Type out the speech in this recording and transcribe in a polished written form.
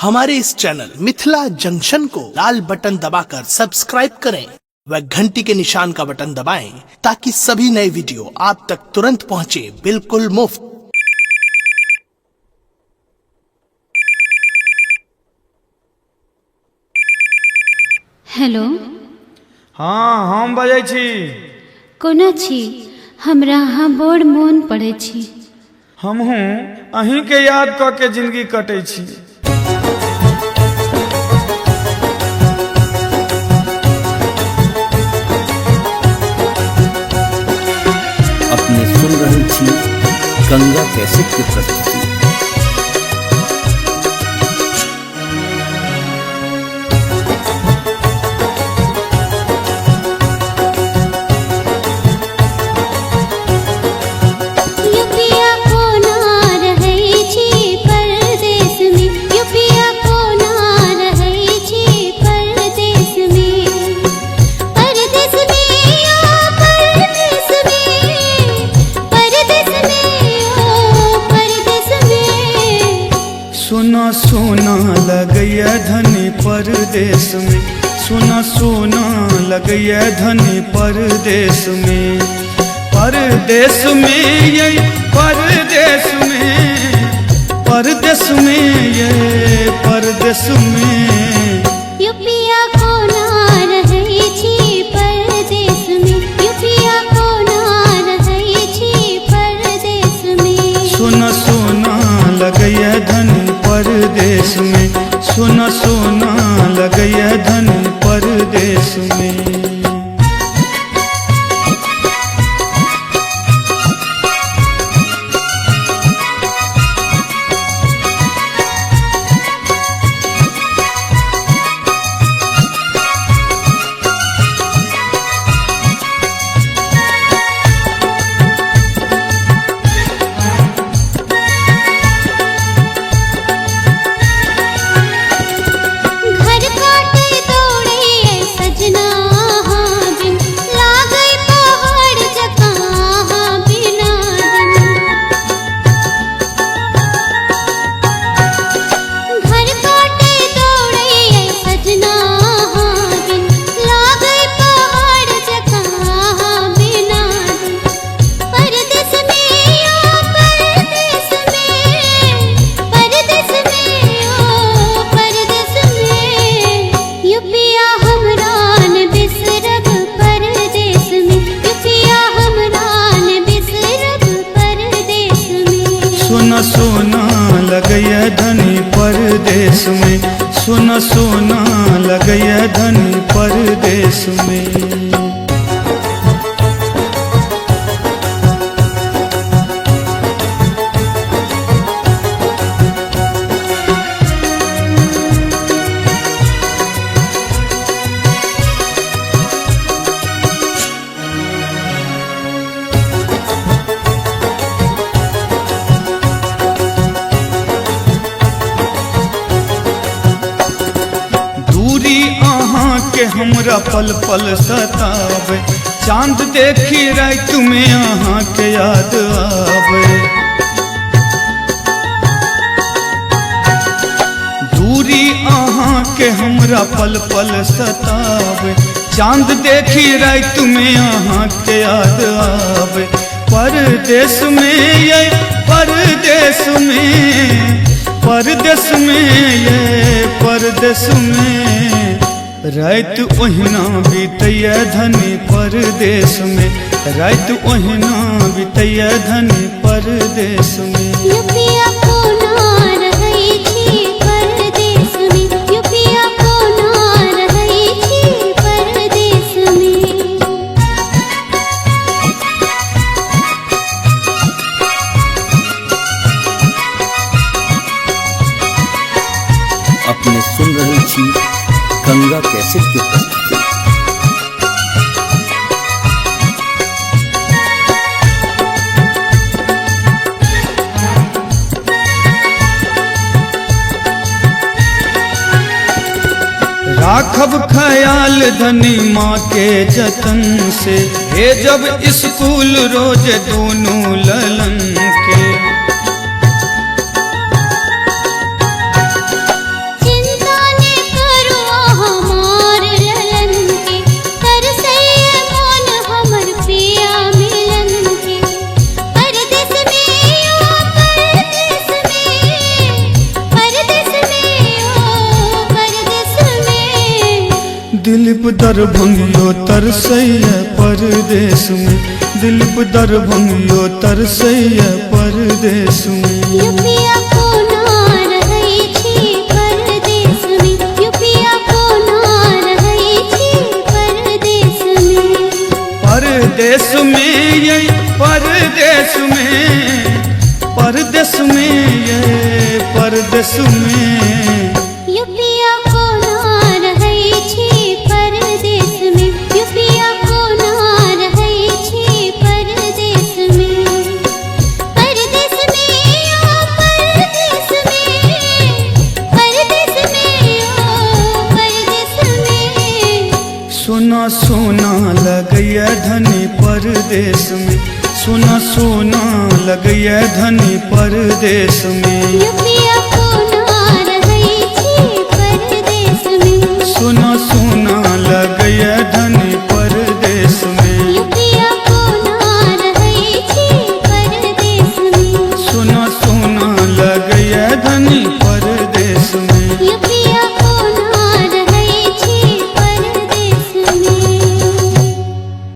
हमारे इस channel Mithila junction को लाल button दबाकर सब्सक्राइब करें व घंटी के निशान का बटन दबाएं ताकि सभी नए वीडियो आप तक तुरंत पहुंचे बिल्कुल मुफ्त। हेलो। हाँ हम बजै छी। कोना छी? हमरा अहाँ बड़ मोन पड़ै छी। हमहूँ अहीं के याद कऽ के जिंदगी कटै छी। अपने सुन रहे छी गंगा कैसेट की प्रस्तुति। सोना सोना लगैया धनी परदेश में, सोना सोना लगैया धनी परदेश में, परदेश में ये परदेश में, परदेश में ये परदेश में। युपिया कोना रहै छी परदेश में, युपिया कोना रहै छी परदेश में। सोना सोना लगैया धनी परदेश में, सोना सोना लगैया धनी परदेश में। सोना सोना लगैया धनी परदेश में, सोना सोना लगैया धनी परदेश में। के हमरा पल पल सतावे, चांद देखी रात में अहाँ के याद आवे। दूरी अहाँ के हमरा पल पल सतावे, चांद देखी रात में अहाँ के याद आवे। परदेश में ये परदेश में, परदेश में ये परदेश में। रात ओहिना बीतैया धनी परदेश में, रात ओहिना बीतैया धनी परदेश में। युपिया कोना रहै छी परदेश में, युपिया कोना रहै छी परदेश में। अपने सुन रहे छी गंगा कैसेट की प्रस्तुति। राखब ख्याल धनी माँ के जतन से, हे जब स्कूल रोज दोनों ललन के। दिलीप दरभंगियो तरसैया परदेश में, दिलीप दरभंगियो तरसैया परदेश में। युपिया कोना रहै छी परदेश में, युपिया कोना रहै छी परदेश में। परदेश में ये परदेश में, परदेश में ये परदेश में। युपिया कोना रहै छी परदेश में, युपिया कोना रहै छी परदेश में। परदेश में ओ परदेश में, परदेश में ओ परदेश में। सोना सोना लगैया धनी परदेश में, सोना सोना लगैया धनी परदेश में। युपिया कोना रहै छी परदेश में, सोना सोना लगैया धनी परदेश में। युपिया कोना रहै छी परदेश में। सोना सोना लगैया धनी